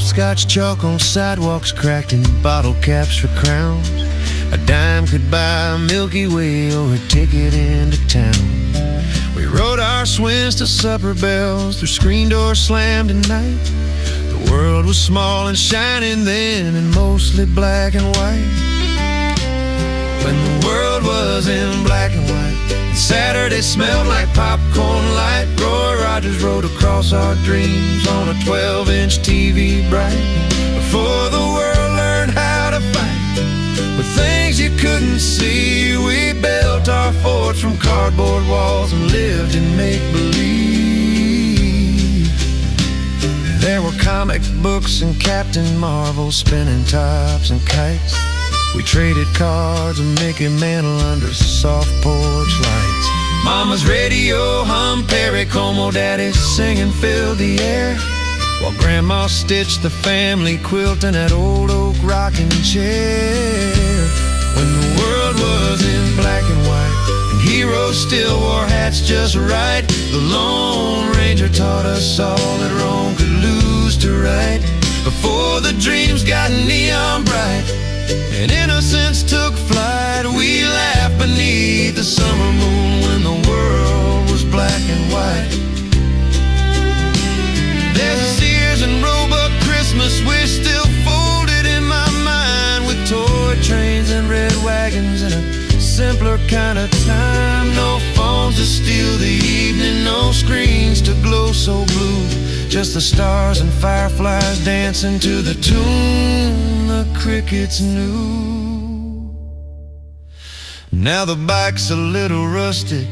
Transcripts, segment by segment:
hopscotch chalk on sidewalks cracked and bottle caps for crowns. A dime could buy a Milky Way or a ticket into town. We rode our swings to supper bells through screen doors slammed at night. The world was small and shining then and mostly black and white. When the world was in black and white and Saturday smelled like popcorn light, Roy Rogers rode across our dreams on a 12-inch TV bright. Before the world learned how to fight with things you couldn't see, we built our forts from cardboard walls and lived in make-believe. There were comic books and Captain Marvel, spinning tops and kites. We traded cards and Mickey Mantle under soft porch lights. Mama's radio hummed Perry Como, Daddy's singing filled the air, while Grandma stitched the family quilt in that old oak rocking chair. When the world was in black and white and heroes still wore hats just right, the Lone Ranger taught us all that wrong could lose to right. Before the dreams got neon bright and innocence took flight, we laughed beneath the summer moon when the world was black and white. There's a Sears and Roebuck Christmas wish still folded in my mind, with toy trains and red wagons and a simpler kind of time. No phones to steal the evening, no screens to glow so blue, just the stars and fireflies dancing to the tune the crickets knew. Now the bike's a little rusted,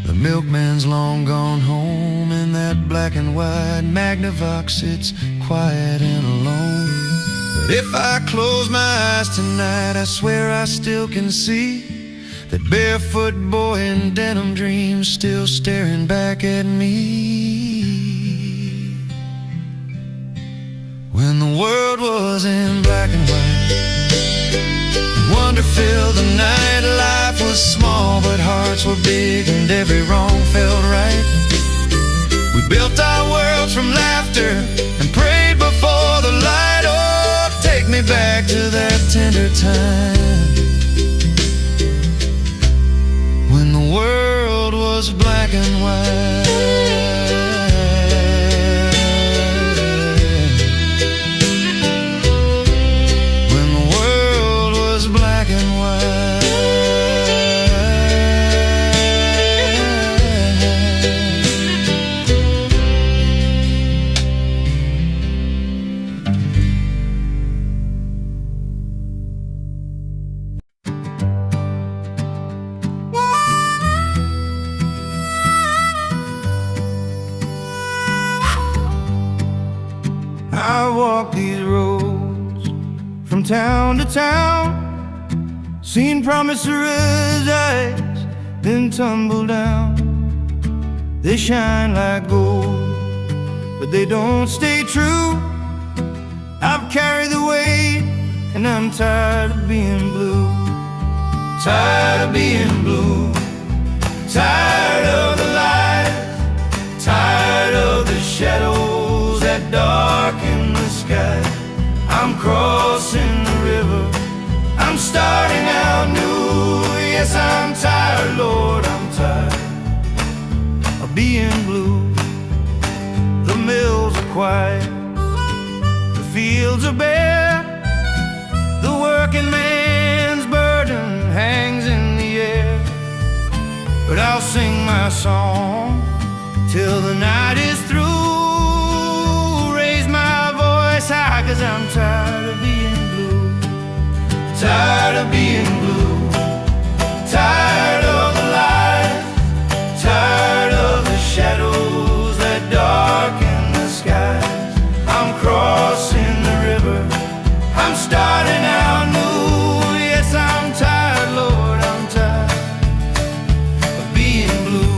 the milkman's long gone home, and that black and white Magnavox sits quiet and alone. But if I close my eyes tonight, I swear I still can see that barefoot boy in denim dreams still staring back at me. When the world was in black and white, wonder filled the night. Life was small but hearts were big and every wrong felt right. We built our worlds from laughter and prayed before the light. Oh, take me back to that tender time when the world was black and white. I walked these roads from town to town, seen promisers' eyes then tumble down. They shine like gold, but they don't stay true. I've carried the weight and I'm tired of being blue. Tired of being blue, tired of the lies, tired of the shadows that darken the sky. I'm crossing the river, I'm starting out new. Yes, I'm tired, Lord, I'm tired of being blue. The mills are quiet, the fields are bare, the working man's burden hangs in the air. But I'll sing my song till the night is through, raise my voice high, 'cause I'm tired of being blue. Tired of being blue, tired of the lies, tired of the shadows that darken the skies. I'm crossing the river, I'm starting out new. Yes, I'm tired, Lord, I'm tired of being blue.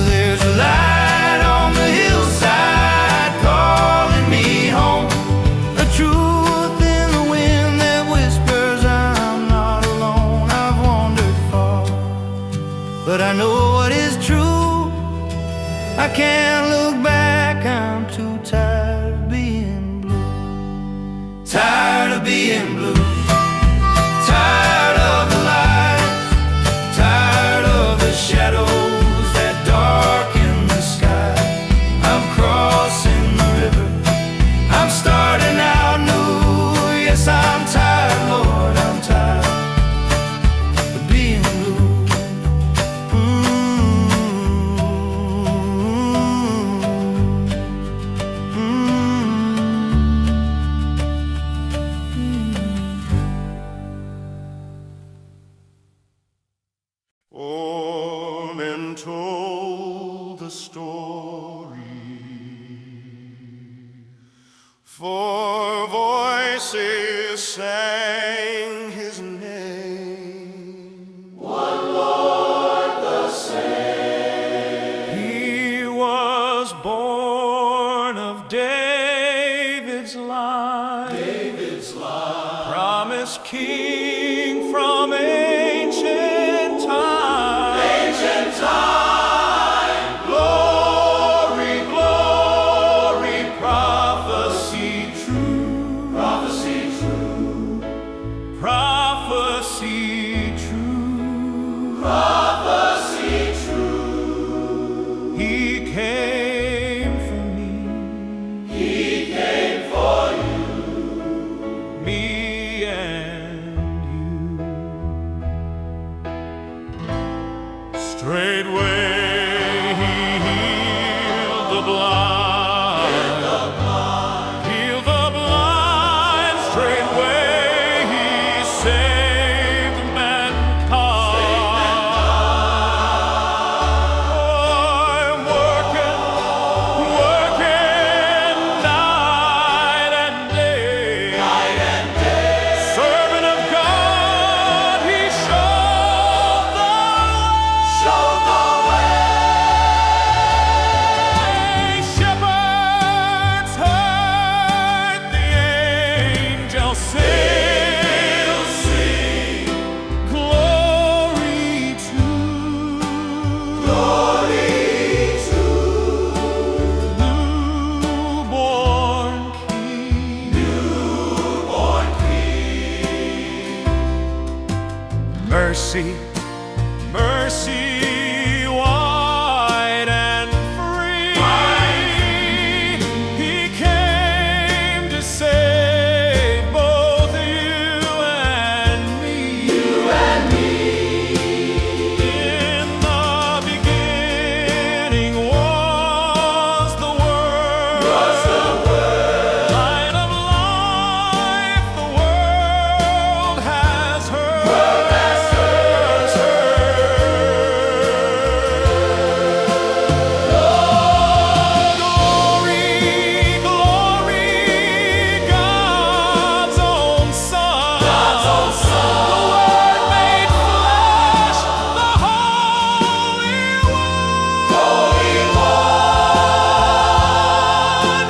There's a light on the hillside calling me home, a truth in the wind that whispers I'm not alone. I've wandered far, but I know what is true. I can't look back, I'm too tired of being being blue. Tired of the lights, tired of the shadows that darken the sky. I'm crossing the river, I'm starting out new. Yes, I'm tired, Lord, I'm tired of being blue. All men told the story, for voices sang his name. One Lord the same. He was born of David's line, promised king from ancient time. Glory, glory, prophecy true, prophecy true, prophecy true, prophecy true. He came for me, he came for you, me and you. Straightway he healed the blind, healed the blind. Straightway he saved mankind. I'm working night and day, servant of God, he showed the way. Shepherds heard the angels sing, glory to newborn King. Mercy, mercy, wide and free. He came to save both you and me. In the beginning was the Word, light of life, the world has heard. Glory, glory, God's own Son, the Word made flesh, the Holy One, Holy One,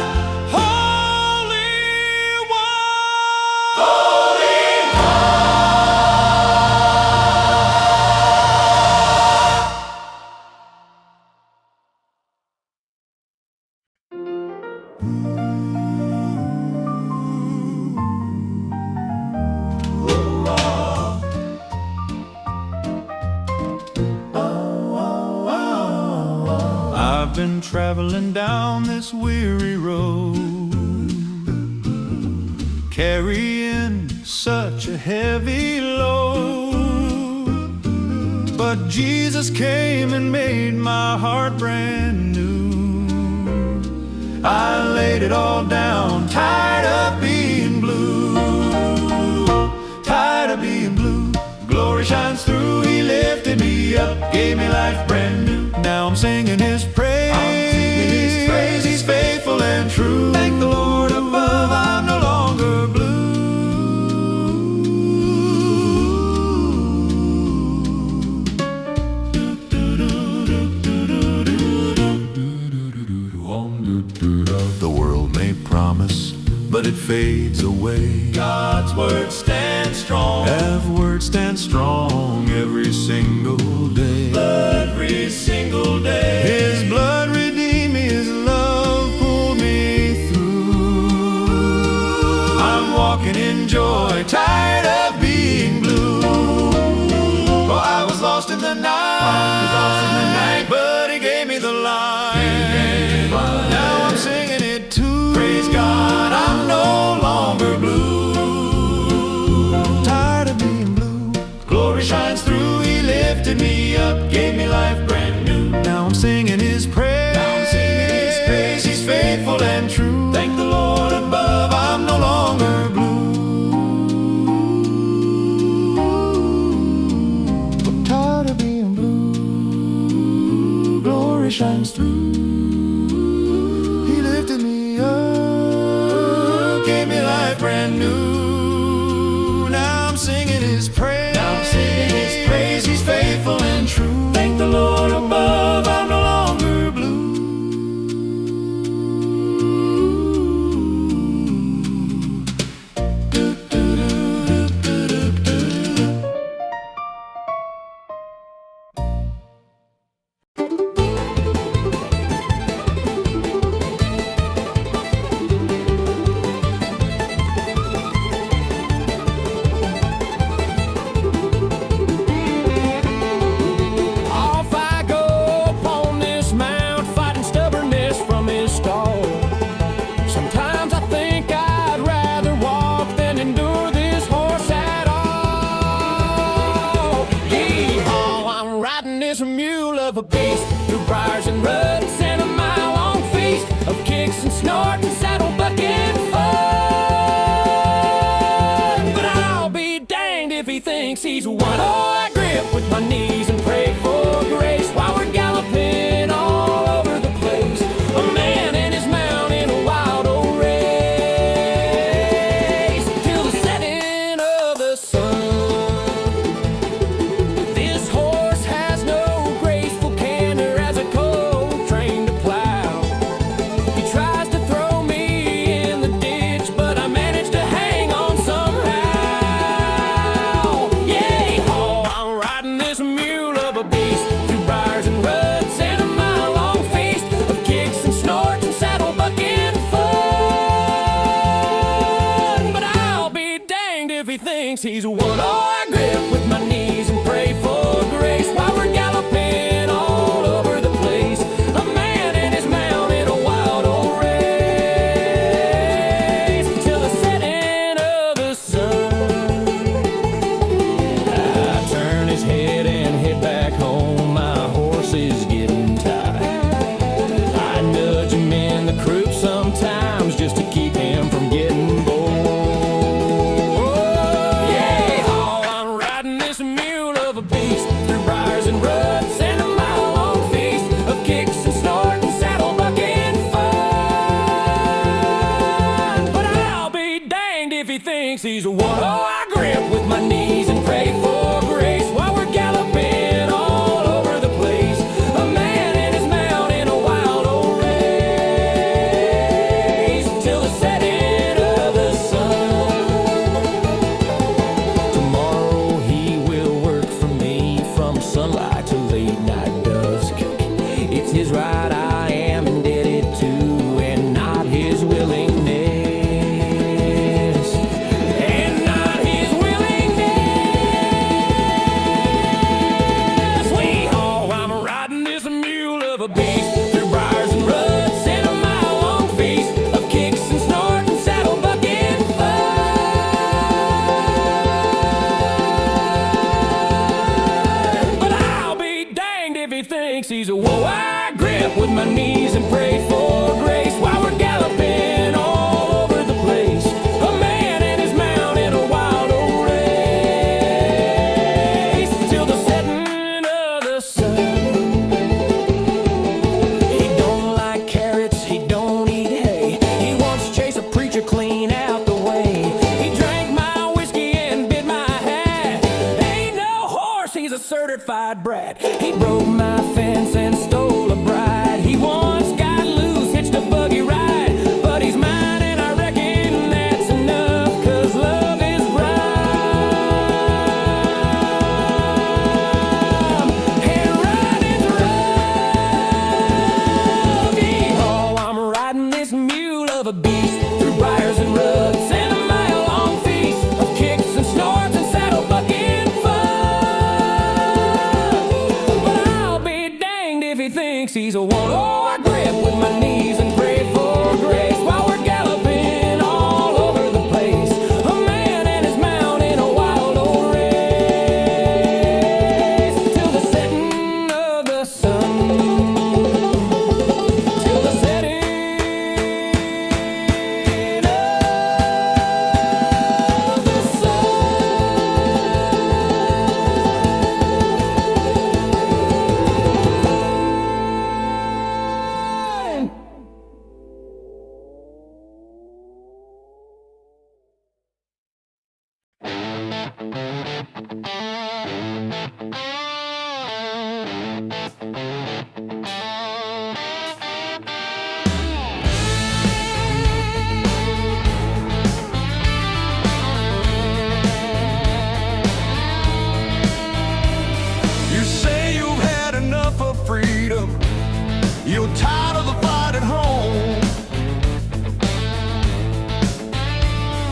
Holy I've been traveling down this weary road, carrying such a heavy load. But Jesus came and made my heart brand new. I laid it all down, tired of being blue, tired of being blue. Glory shines through, he lifted me up, gave me life brand new. Now I'm singing his praise, he's faithful and true. Thank the Lord above, I'm no longer blue. The world may promise, but it fades away. God's word stands strong, His word stands strong every single day. Every single day. His blood redeemed me, His love pulled me through. I'm walking walking in joy, tired of being blue. For I was lost in the night, but He gave me the light. Now I'm singing it too. Praise God, I'm no longer blue. Tired of being blue. Glory shines through. He lifted me up, gave me life brand new. Now I'm singing His praise. Now I'm singing His praise. He's faithful and true. Thank the Lord above, I'm no longer blue. Tired of being blue. Glory shines through. He lifted me up, Gave me life brand new. now I'm singing His praise. Now I'm singing His praise. He's faithful and true. Thank the Lord above, I'm no longer blue. Off I go upon this mount, fighting stubbornness from his stall. Sometimes I think I'd rather walk than endure this horse at all. Yeehaw, I'm riding this mule of a beast through briars and ruts and a mile-long feast of kicks and snorts and saddle bucking fun. But I'll be danged if he thinks he's won. Oh, I grip with my knees and pray for grace while we're galloping all over the place. A man and his mount in a wild old race till the setting of the sun. This horse has no graceful canter as a colt trained to plow. He tries to throw me in the ditch, but I manage to hang on somehow. Yay-haw, I'm riding this mule of a beast through briars and ruts and a mile-long feast of kicks and snorts and saddle bucking fun. But I'll be danged if he thinks he's won. Oh, I grip with my knees and pray for grace while we're galloping all over the place. A man and his mount in a wild old race till the setting of the sun. I turn his head and head back home. My horse is getting tired. I nudge him in the croup sometimes just to keep him from getting bored. Yay-haw, I'm riding this mule of a beast through briars and ruts and a mile-long feast of kicks and snorts and saddle bucking fun. But I'll be danged if he thinks he's won. Oh, I grip with my knees and pray for grace while we're galloping all over the place. A man and his mount in a wild old race till the setting of the sun. Tomorrow he will work for me from sunlight to late night dusk. It's his right I am indebted to, and not his willingness. And not his willingness. Wee-haw, I'm riding this mule of a beast through briars and ruts and a mile-long feast of kicks and snorts and saddle bucking fun. But I'll be danged if he thinks he's a whoa. I grip with my knees and pray for grace while we're galloping all over the place. A man and his mount in a wild old race till the setting of the sun. He don't like carrots, he don't eat hay. He wants to chase a preacher clean out the way. He drank my whiskey and bit my hat. Ain't no horse, he's a certified brat. He broke my fence and stole a bride. He once got loose, hitched a buggy ride. But he's mine and I reckon that's enough, 'cause love is right. And riding's rough. Yeehaw, I'm riding this mule of a beast through briars and ruts and a mile-long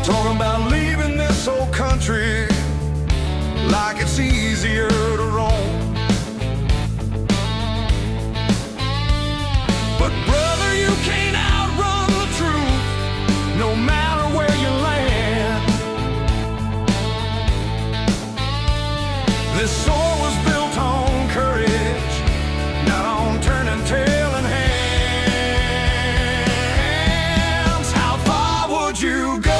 Talking about leaving this old country like it's easier to roam. But brother, you can't outrun the truth, no matter where you land. This sword was built on courage, not on turning tail and hands. How far would you go?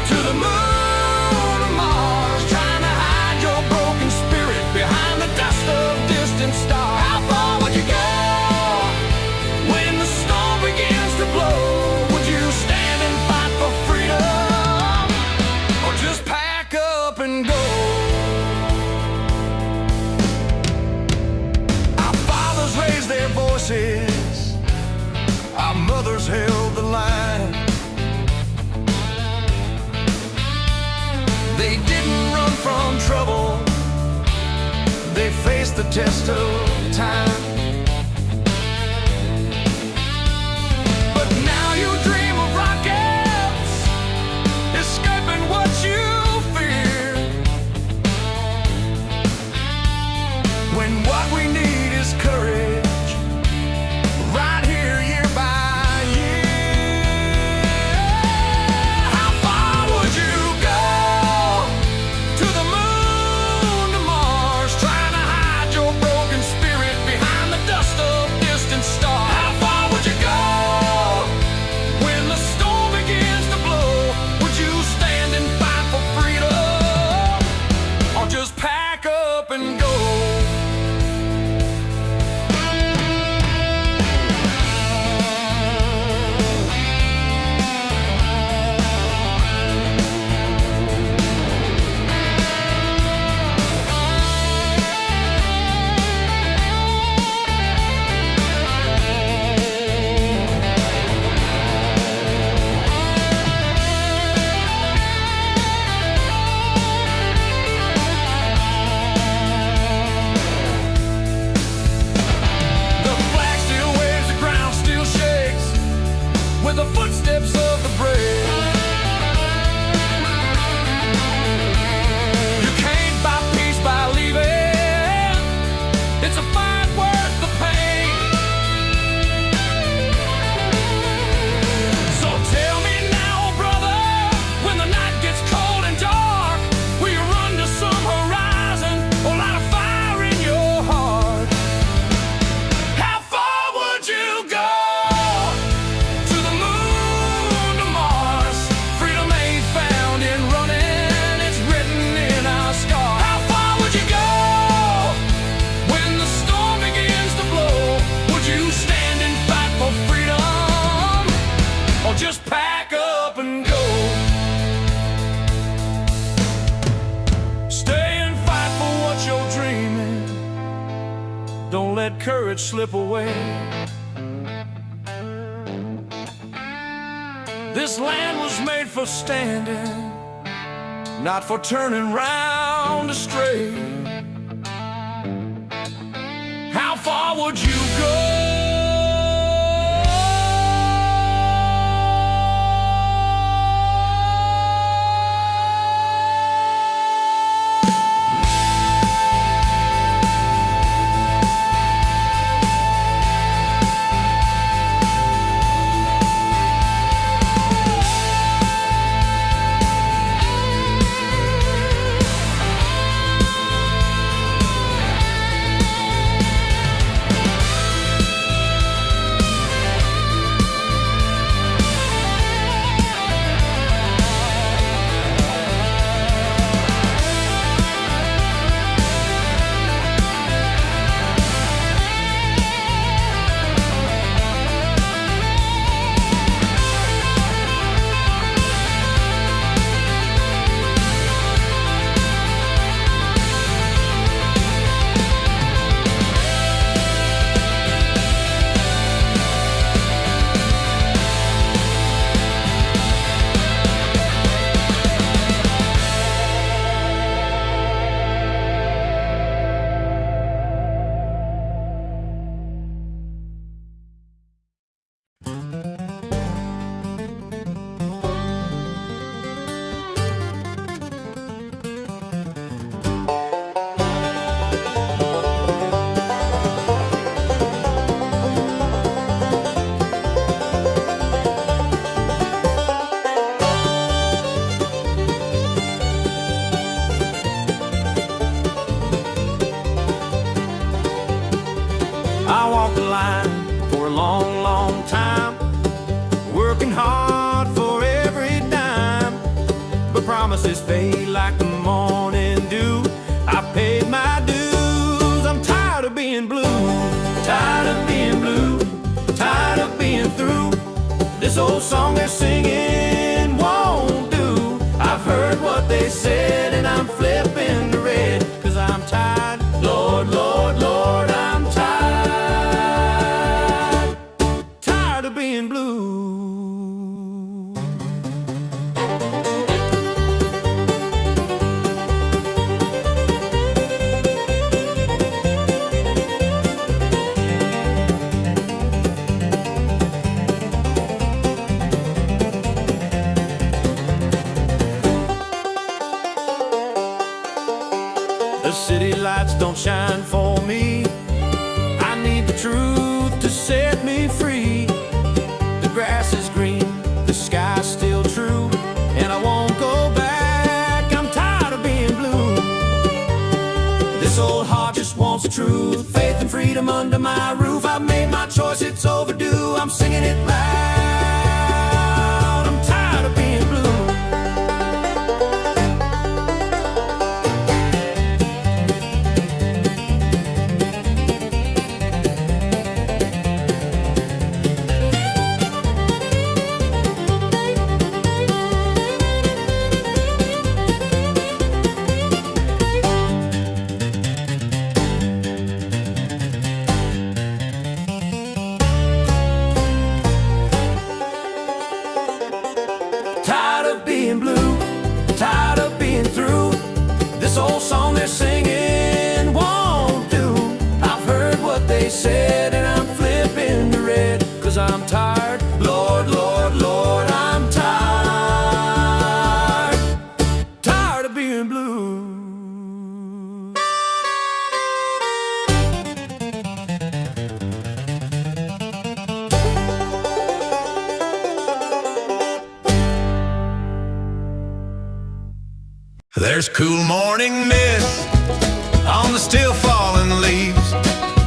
To the moon or Mars, trying to hide your broken spirit behind the dust of distant stars. How far would you go? When the storm begins to blow, would you stand and fight for freedom, or just pack up and go? Our fathers raised their voices, our mothers held the line. They didn't run from trouble, they faced the test of time. But now you dream of rockets, escaping what you fear, when what we need is courage, right here, year by year. How far would you go? To the moon, to Mars, trying to hide your broken spirit behind the dust of distant stars. How far would you go? When the storm begins to blow, would you stand and fight for freedom, or just pack up and go? The flag still waves, the ground still shakes with the footsteps of the brave. You can't buy peace by leaving, it's a fight worth the pain. So tell me now, brother, when the night gets cold and dark, will you run to some horizon or light a fire in your heart? How far would you go? To the moon, to Mars. Freedom ain't found in running, it's written in our scars. How far would you go? When the storm begins to blow, would you stand and fight for freedom, or just pack up and go? Stay and fight for what you're dreaming, don't let courage slip away. This land was made for standing, not for turning round to stray. How far would you go? promises fade like the morning dew. I paid my dues, I'm tired of being blue. Tired of being blue, tired of being through. This old song they're singing won't do. I've heard what they said and I'm flipping to red, 'cause I'm tired, Lord, Lord, Lord, I'm tired. Tired of being blue. The city lights don't shine for me. I need the truth to set me free. The grass is green, the sky's still true, and I won't go back. I'm tired of being blue. This old heart just wants the truth, faith and freedom under my roof. I've made my choice, it's overdue. I'm singing it loud. I'm tired of being blue. Tired of being blue, tired of being through. This old song they're singing won't do. I've heard what they said and I'm flipping to red, 'cause I'm tired, Lord, Lord, Lord, I'm tired. Tired of being blue. There's cool morning mist on the still falling leaves,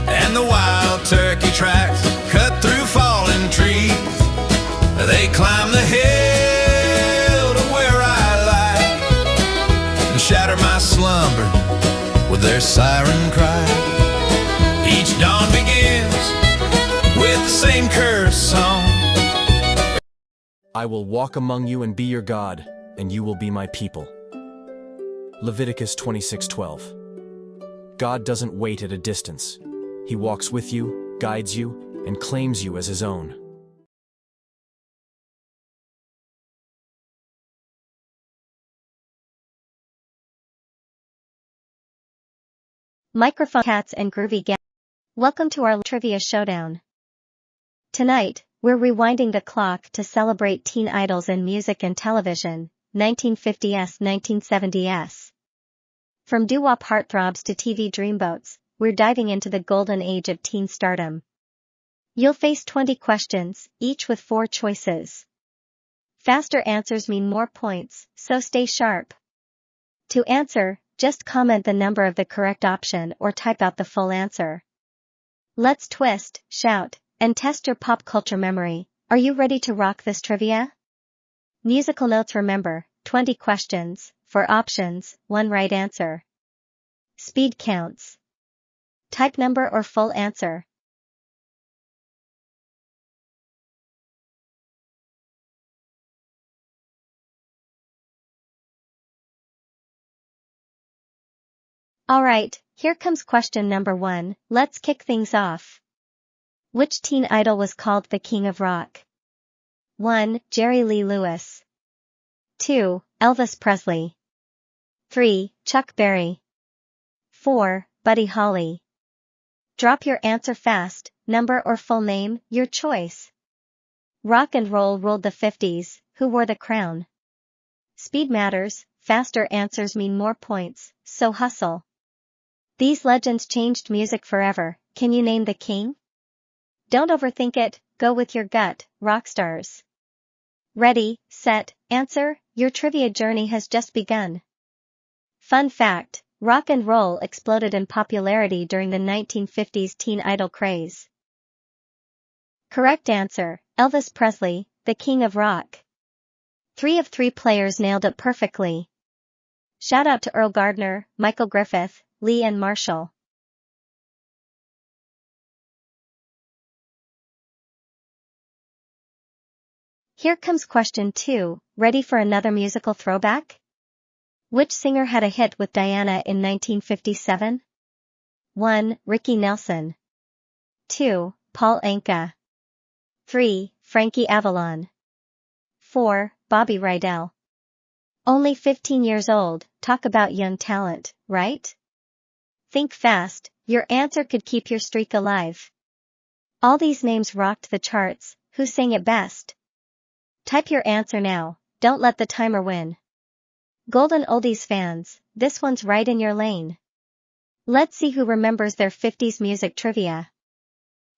and the wild turkey tracks cut through fallen trees. They climb the hill to where I lie and shatter my slumber with their siren cry. Each dawn begins with the same cursed song. I will walk among you and be your God, and you will be my people. Leviticus 26:12. God doesn't wait at a distance. He walks with you, guides you, and claims you as his own. Microphone cats and groovy gas. Welcome to our trivia showdown. Tonight, we're rewinding the clock to celebrate teen idols in music and television, 1950s, 1970s. From doo-wop heartthrobs to TV dreamboats, we're diving into the golden age of teen stardom. You'll face 20 questions, each with 4 choices. Faster answers mean more points, so stay sharp. To answer, just comment the number of the correct option or type out the full answer. Let's twist, shout, and test your pop culture memory. Are you ready to rock this trivia? Musical notes. Remember, 20 questions, 4 options, 1 right answer. Speed counts. Type number or full answer. Alright, here comes question number 1, let's kick things off. Which teen idol was called the King of Rock? 1. Jerry Lee Lewis. 2. Elvis Presley. 3. Chuck Berry. 4. Buddy Holly. Drop your answer fast, number or full name, your choice. Rock and roll ruled the 50s, who wore the crown? Speed matters, faster answers mean more points, so hustle. These legends changed music forever, can you name the king? Don't overthink it, go with your gut, rock stars. Ready, set, answer, your trivia journey has just begun. Fun fact, rock and roll exploded in popularity during the 1950s teen idol craze. Correct answer, Elvis Presley, the King of Rock. 3 of 3 players nailed it perfectly. Shout out to Earl Gardner, Michael Griffith, Lee and Marshall. Here comes question 2, ready for another musical throwback? Which singer had a hit with Diana in 1957? 1. Ricky Nelson. 2. Paul Anka. 3. Frankie Avalon. 4. Bobby Rydell. Only 15 years old, talk about young talent, right? Think fast, your answer could keep your streak alive. All these names rocked the charts, who sang it best? Type your answer now, don't let the timer win. Golden Oldies fans, this one's right in your lane. Let's see who remembers their 50s music trivia.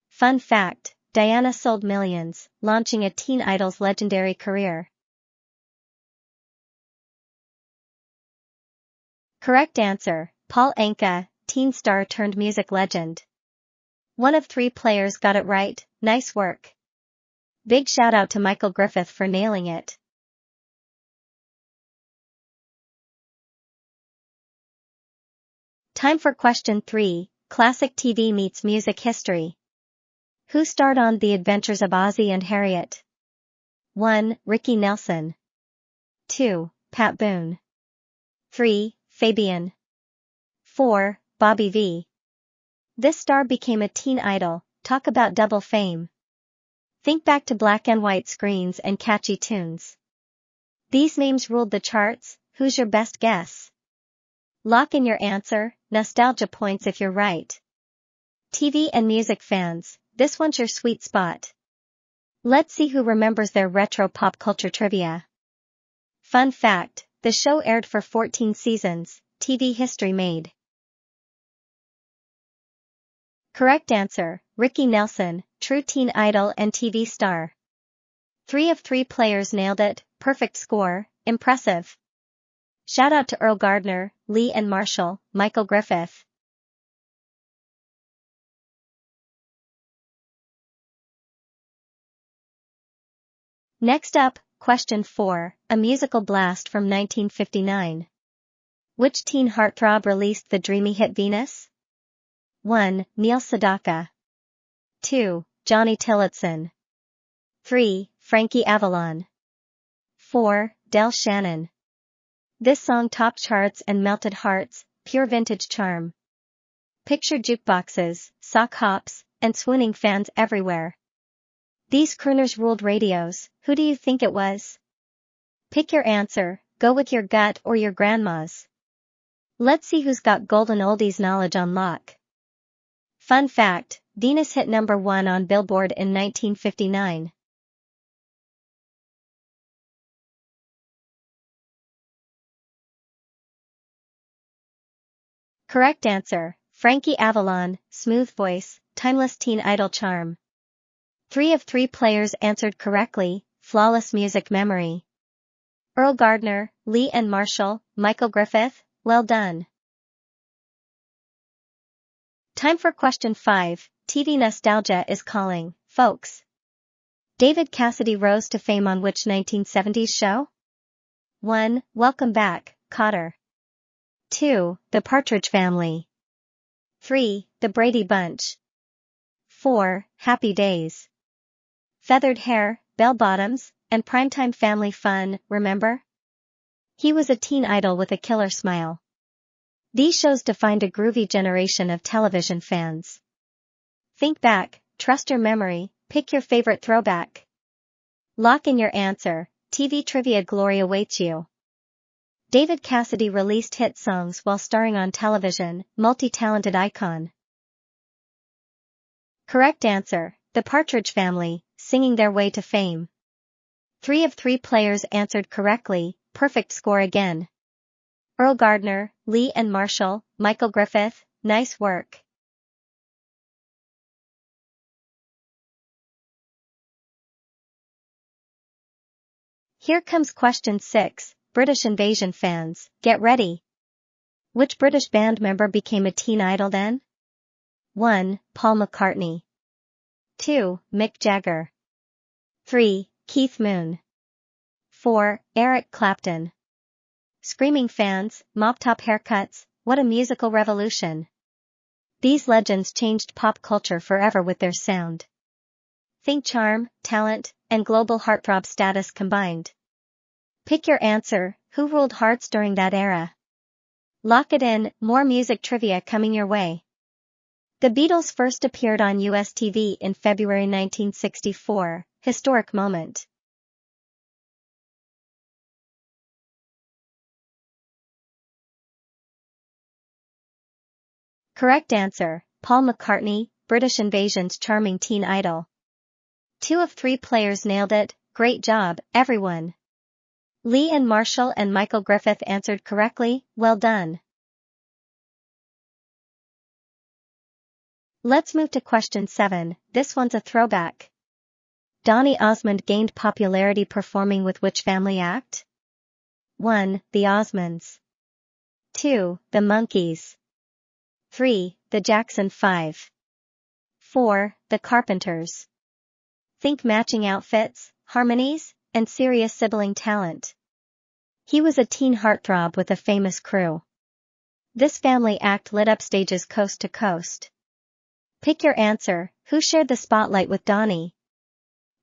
Fun fact, Diana sold millions, launching a teen idol's legendary career. Correct answer, Paul Anka, teen star turned music legend. 1 of 3 players got it right, nice work. Big shout out to Michael Griffith for nailing it. Time for question 3, classic TV meets music history. Who starred on The Adventures of Ozzie and Harriet? 1. Ricky Nelson. 2. Pat Boone. 3. Fabian. 4. Bobby V. This star became a teen idol, talk about double fame. Think back to black and white screens and catchy tunes. These names ruled the charts, who's your best guess? Lock in your answer, nostalgia points if you're right. TV and music fans, this one's your sweet spot. Let's see who remembers their retro pop culture trivia. Fun fact, the show aired for 14 seasons, TV history made. Correct answer, Ricky Nelson, true teen idol and TV star. 3 of 3 players nailed it, perfect score, impressive. Shout out to Earl Gardner, Lee and Marshall, Michael Griffith. Next up, question 4, a musical blast from 1959. Which teen heartthrob released the dreamy hit Venus? 1. Neil Sedaka. 2. Johnny Tillotson. 3. Frankie Avalon. 4. Del Shannon. This song topped charts and melted hearts, pure vintage charm. Picture jukeboxes, sock hops, and swooning fans everywhere. These crooners ruled radios, who do you think it was? Pick your answer, go with your gut or your grandma's. Let's see who's got golden oldies knowledge on lock. Fun fact, Venus hit number 1 on Billboard in 1959. Correct answer, Frankie Avalon, smooth voice, timeless teen idol charm. 3 of 3 players answered correctly, flawless music memory. Earl Gardner, Lee and Marshall, Michael Griffith, well done. Time for question 5, TV nostalgia is calling, folks. David Cassidy rose to fame on which 1970s show? 1. Welcome Back, Kotter. 2. The Partridge Family. 3. The Brady Bunch. 4. Happy Days. Feathered hair, bell-bottoms, and primetime family fun, remember? He was a teen idol with a killer smile. These shows defined a groovy generation of television fans. Think back, trust your memory, pick your favorite throwback. Lock in your answer, TV trivia glory awaits you. David Cassidy released hit songs while starring on television, multi-talented icon. Correct answer, The Partridge Family, singing their way to fame. 3 of 3 players answered correctly, perfect score again. Earl Gardner, Lee and Marshall, Michael Griffith, nice work. Here comes question 6, British Invasion fans, get ready. Which British band member became a teen idol then? 1. Paul McCartney. 2. Mick Jagger. 3. Keith Moon. 4. Eric Clapton. Screaming fans, mop-top haircuts, what a musical revolution. These legends changed pop culture forever with their sound. Think charm, talent, and global heartthrob status combined. Pick your answer, who ruled hearts during that era? Lock it in, more music trivia coming your way. The Beatles first appeared on US TV in February 1964, historic moment. Correct answer, Paul McCartney, British Invasion's charming teen idol. 2 of 3 players nailed it, great job, everyone. Lee and Marshall and Michael Griffith answered correctly, well done. Let's move to question 7, this one's a throwback. Donny Osmond gained popularity performing with which family act? 1. The Osmonds. 2. The Monkees. 3. The Jackson 5. 4. The Carpenters. Think matching outfits, harmonies, and serious sibling talent. He was a teen heartthrob with a famous crew. This family act lit up stages coast to coast. Pick your answer, who shared the spotlight with Donny?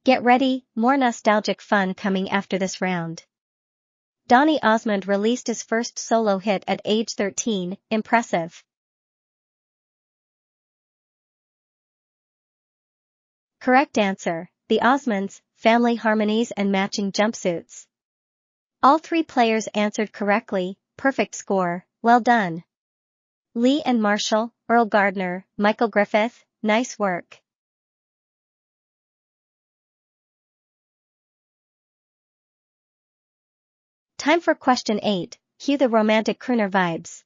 Get ready, more nostalgic fun coming after this round. Donny Osmond released his first solo hit at age 13, impressive. Correct answer, the Osmonds, family harmonies and matching jumpsuits. All 3 players answered correctly, perfect score, well done. Lee and Marshall, Earl Gardner, Michael Griffith, nice work. Time for question 8, cue the romantic crooner vibes.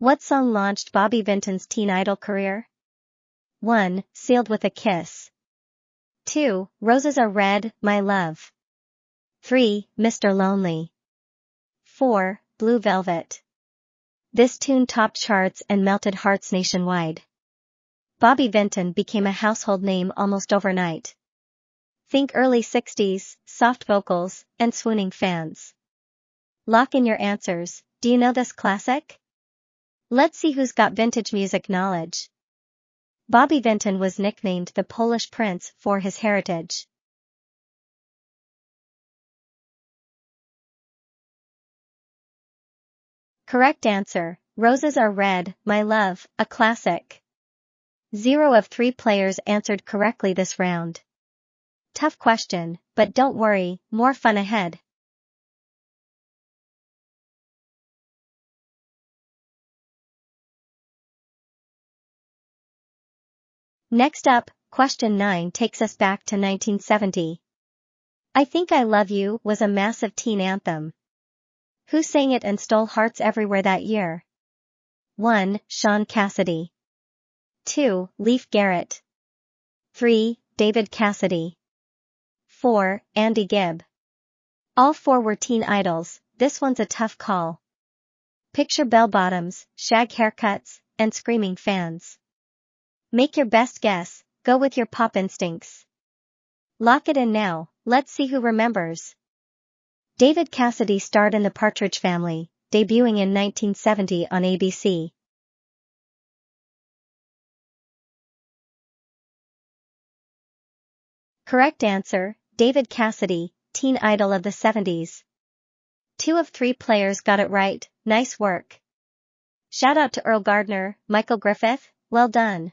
What song launched Bobby Vinton's teen idol career? 1. Sealed with a Kiss. 2. Roses Are Red, My Love. 3. Mr. Lonely. 4. Blue Velvet. This tune topped charts and melted hearts nationwide. Bobby Vinton became a household name almost overnight. Think early 60s, soft vocals, and swooning fans. Lock in your answers, do you know this classic? Let's see who's got vintage music knowledge. Bobby Vinton was nicknamed the Polish Prince for his heritage. Correct answer, Roses Are Red, My Love, a classic. 0 of 3 players answered correctly this round. Tough question, but don't worry, more fun ahead. Next up, question 9 takes us back to 1970. I Think I Love You was a massive teen anthem. Who sang it and stole hearts everywhere that year? 1. Sean Cassidy. 2. Leif Garrett. 3. David Cassidy. 4. Andy Gibb. All 4 were teen idols, this one's a tough call. Picture bell-bottoms, shag haircuts, and screaming fans. Make your best guess, go with your pop instincts. Lock it in now, let's see who remembers. David Cassidy starred in The Partridge Family, debuting in 1970 on ABC. Correct answer, David Cassidy, teen idol of the 70s. 2 of 3 players got it right, nice work. Shout out to Earl Gardner, Michael Griffith, well done.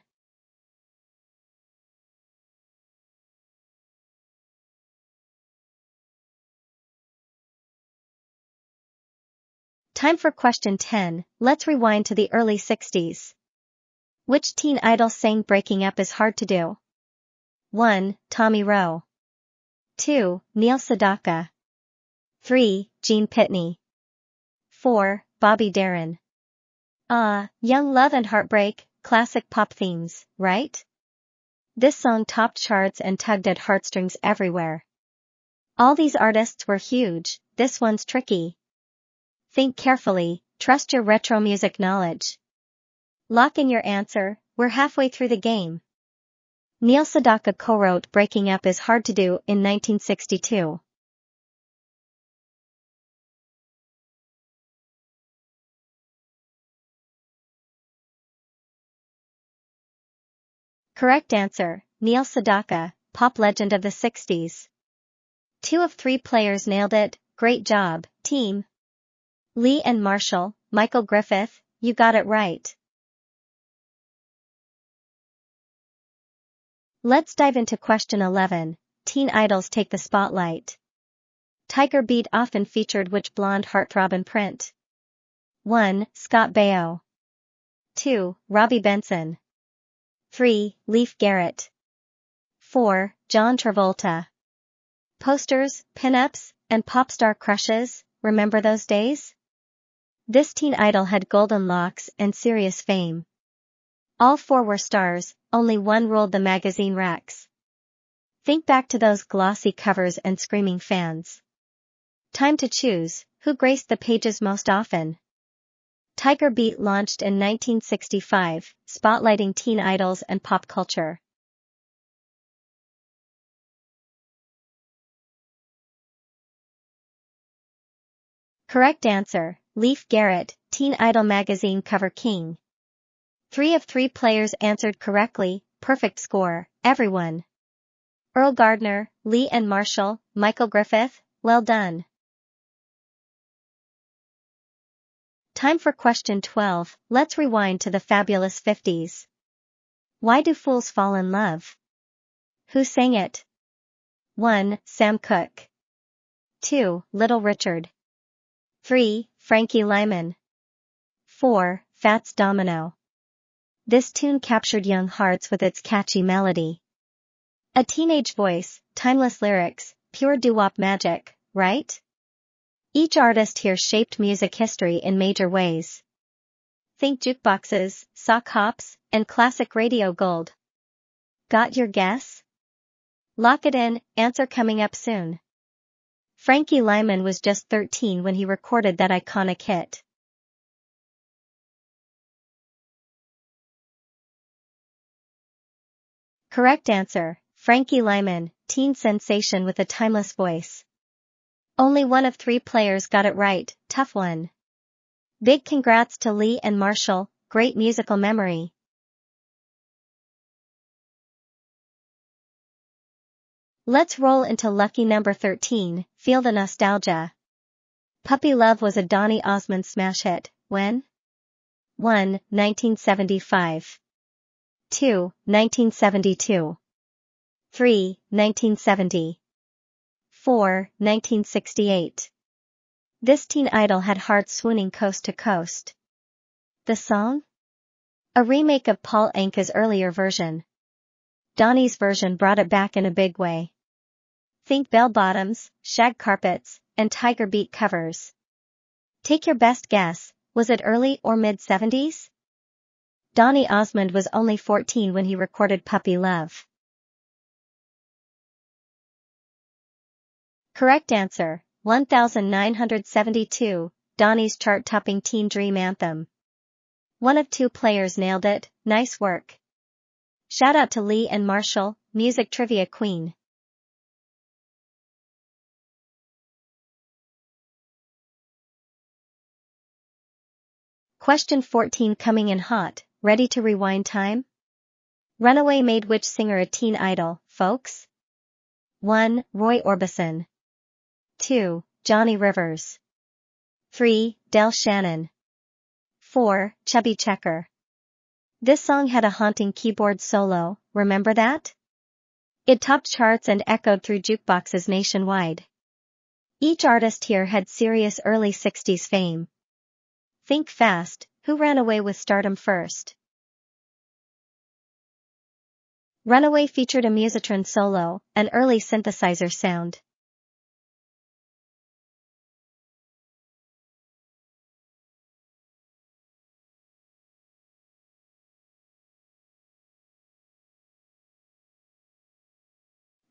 Time for question 10, let's rewind to the early 60s. Which teen idol sang Breaking Up Is Hard to Do? 1. Tommy Roe. 2. Neil Sedaka. 3. Gene Pitney. 4. Bobby Darin. Young Love and Heartbreak, classic pop themes, right? This song topped charts and tugged at heartstrings everywhere. All these artists were huge, this one's tricky. Think carefully, trust your retro music knowledge. Lock in your answer, we're halfway through the game. Neil Sedaka co-wrote Breaking Up Is Hard to Do in 1962. Correct answer, Neil Sedaka, pop legend of the 60s. 2 of 3 players nailed it, great job, team. Lee and Marshall, Michael Griffith, you got it right. Let's dive into question 11. Teen idols take the spotlight. Tiger Beat often featured which blonde heartthrob in print? 1. Scott Baio. 2. Robbie Benson. 3. Leif Garrett. 4. John Travolta. Posters, pinups, and pop star crushes, remember those days? This teen idol had golden locks and serious fame. All 4 were stars, only one ruled the magazine racks. Think back to those glossy covers and screaming fans. Time to choose, who graced the pages most often? Tiger Beat launched in 1965, spotlighting teen idols and pop culture. Correct answer, Leif Garrett, Teen Idol magazine cover king. 3 of 3 players answered correctly, perfect score, everyone. Earl Gardner, Lee and Marshall, Michael Griffith, well done. Time for question 12, let's rewind to the fabulous 50s. Why do fools fall in love? Who sang it? 1. Sam Cooke. 2. Little Richard. 3. Frankie Lyman. 4. Fats Domino. This tune captured young hearts with its catchy melody. A teenage voice, timeless lyrics, pure doo-wop magic, right? Each artist here shaped music history in major ways. Think jukeboxes, sock hops, and classic radio gold. Got your guess? Lock it in, answer coming up soon. Frankie Lyman was just 13 when he recorded that iconic hit. Correct answer, Frankie Lyman, teen sensation with a timeless voice. Only 1 of 3 players got it right, tough one. Big congrats to Lee and Marshall, great musical memory. Let's roll into lucky number 13, feel the nostalgia. Puppy Love was a Donny Osmond smash hit, when? 1. 1975. 2. 1972. 3. 1970. 4. 1968. This teen idol had hearts swooning coast to coast. The song? A remake of Paul Anka's earlier version. Donny's version brought it back in a big way. Think bell bottoms, shag carpets, and Tiger Beat covers. Take your best guess, was it early or mid-70s? Donny Osmond was only 14 when he recorded Puppy Love. Correct answer, 1972, Donny's chart-topping teen dream anthem. 1 of 2 players nailed it, nice work. Shout out to Lee and Marshall, music trivia queen. Question 14 coming in hot, ready to rewind time? Runaway made which singer a teen idol, folks? 1. Roy Orbison. 2. Johnny Rivers. 3. Del Shannon. 4. Chubby Checker. This song had a haunting keyboard solo, remember that? It topped charts and echoed through jukeboxes nationwide. Each artist here had serious early 60s fame. Think fast, who ran away with stardom first? Runaway featured a Musitron solo, an early synthesizer sound.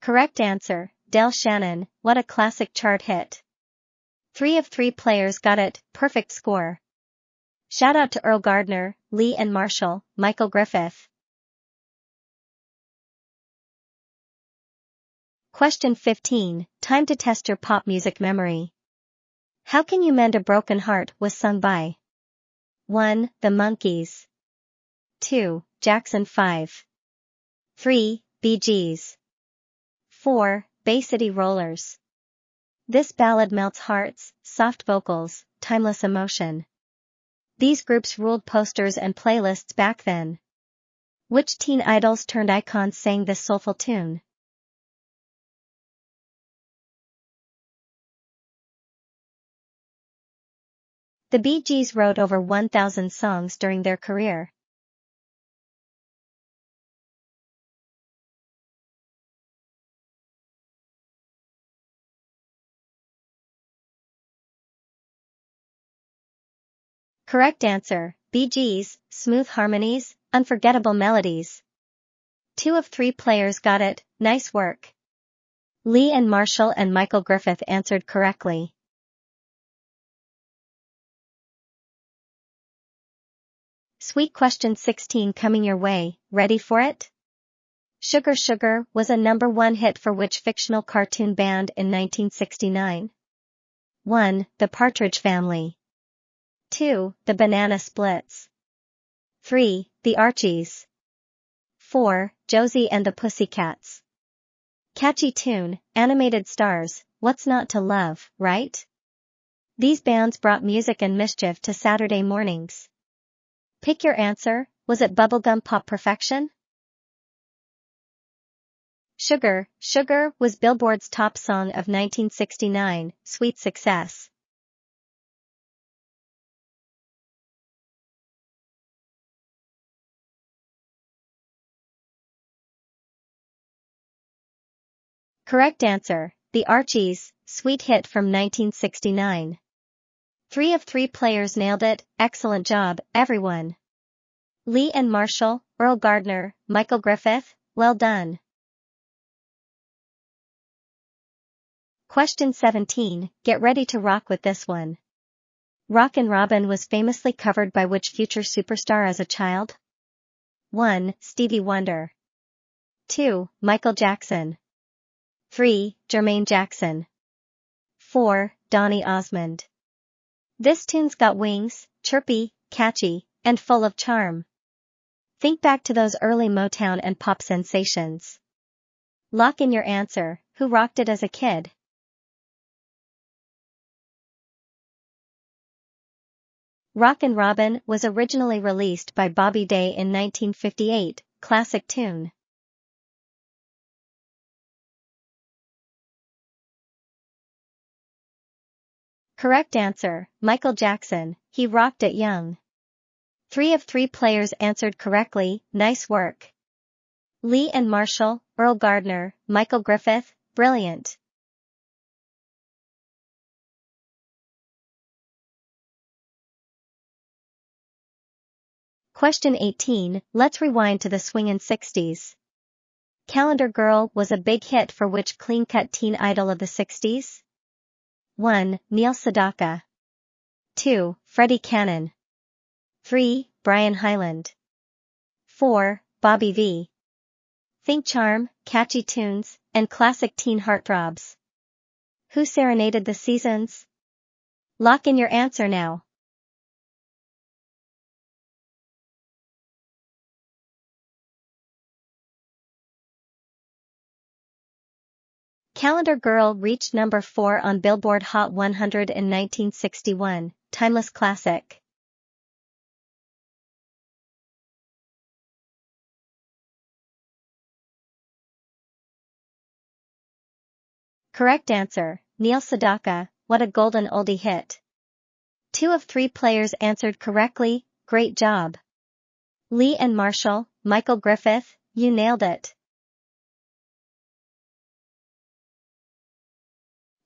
Correct answer, Del Shannon, what a classic chart hit. 3 of 3 players got it, perfect score. Shout out to Earl Gardner, Lee and Marshall, Michael Griffith. Question 15, time to test your pop music memory. How Can You Mend a Broken Heart was sung by 1. The Monkees. 2. Jackson 5. 3. Bee Gees. 4. Bay City Rollers. This ballad melts hearts, soft vocals, timeless emotion. These groups ruled posters and playlists back then. Which teen idols turned icons sang this soulful tune? The Bee Gees wrote over 1,000 songs during their career. Correct answer, Bee Gees, smooth harmonies, unforgettable melodies. 2 of 3 players got it, nice work. Lee and Marshall and Michael Griffith answered correctly. Sweet question 16 coming your way, ready for it? Sugar Sugar was a #1 hit for which fictional cartoon band in 1969? 1. The Partridge Family. 2. The Banana Splits. 3. The Archies. 4. Josie and the Pussycats. Catchy tune, animated stars, what's not to love, right? These bands brought music and mischief to Saturday mornings. Pick your answer, was it bubblegum pop perfection? Sugar, Sugar was Billboard's top song of 1969, sweet success. Correct answer, The Archies, sweet hit from 1969. 3 of 3 players nailed it, excellent job, everyone. Lee and Marshall, Earl Gardner, Michael Griffith, well done. Question 17, get ready to rock with this one. Rockin' Robin was famously covered by which future superstar as a child? 1. Stevie Wonder. 2. Michael Jackson. 3. Jermaine Jackson. 4. Donny Osmond. This tune's got wings, chirpy, catchy, and full of charm. Think back to those early Motown and pop sensations. Lock in your answer, who rocked it as a kid? Rockin' Robin was originally released by Bobby Day in 1958, classic tune. Correct answer, Michael Jackson, he rocked it young. 3 of 3 players answered correctly, nice work. Lee and Marshall, Earl Gardner, Michael Griffith, brilliant. Question 18, let's rewind to the swingin' 60s. Calendar Girl was a big hit for which clean-cut teen idol of the 60s? 1. Neil Sedaka. 2. Freddie Cannon. 3. Brian Hyland. 4. Bobby V. Think charm, catchy tunes, and classic teen heartthrobs. Who serenaded the seasons? Lock in your answer now. Calendar Girl reached number 4 on Billboard Hot 100 in 1961, timeless classic. Correct answer, Neil Sedaka, what a golden oldie hit. 2 of 3 players answered correctly, great job. Lee and Marshall, Michael Griffith, you nailed it.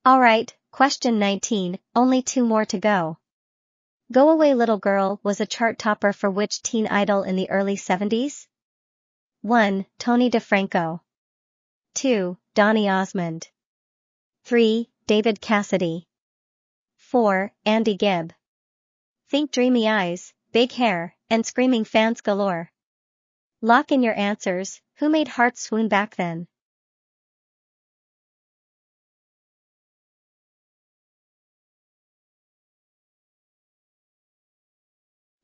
Alright, question 19, only 2 more to go. Go Away Little Girl was a chart topper for which teen idol in the early 70s? 1. Tony DeFranco. 2. Donny Osmond. 3. David Cassidy. 4. Andy Gibb. Think dreamy eyes, big hair, and screaming fans galore. Lock in your answers, who made hearts swoon back then?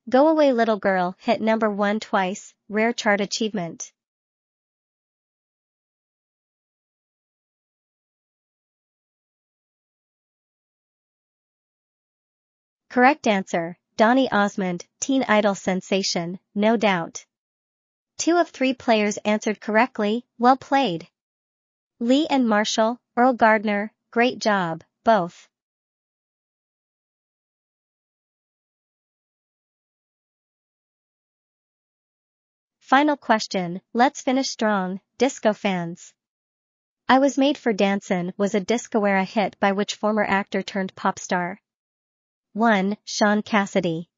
Go Away Little Girl hit number 1 twice, rare chart achievement. Correct answer, Donny Osmond, teen idol sensation, no doubt. 2 of 3 players answered correctly, well played. Lee and Marshall, Earl Gardner, great job, both. Final question, let's finish strong, disco fans. I Was Made for Dancin' was a disco-era hit by which former actor turned pop star? 1. Sean Cassidy.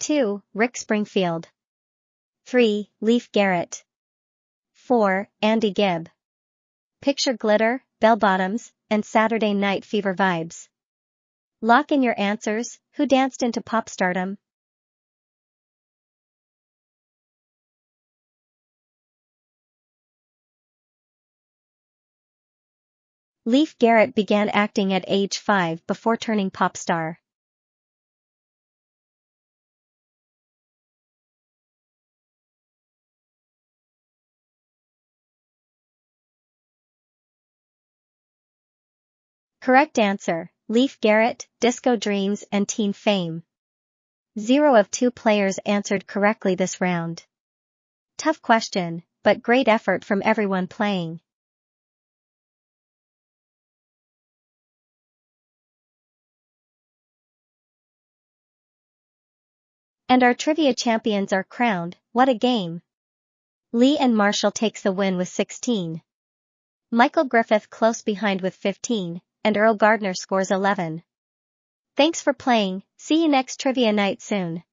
2. Rick Springfield. 3. Leif Garrett. 4. Andy Gibb. Picture glitter, bell bottoms, and Saturday Night Fever vibes. Lock in your answers, who danced into pop stardom? Leif Garrett began acting at age 5 before turning pop star. Correct answer, Leif Garrett, Disco Dreams and Teen Fame. 0 of 2 players answered correctly this round. Tough question, but great effort from everyone playing. And our trivia champions are crowned, what a game! Lee and Marshall takes the win with 16. Michael Griffith close behind with 15, and Earl Gardner scores 11. Thanks for playing, see you next trivia night soon.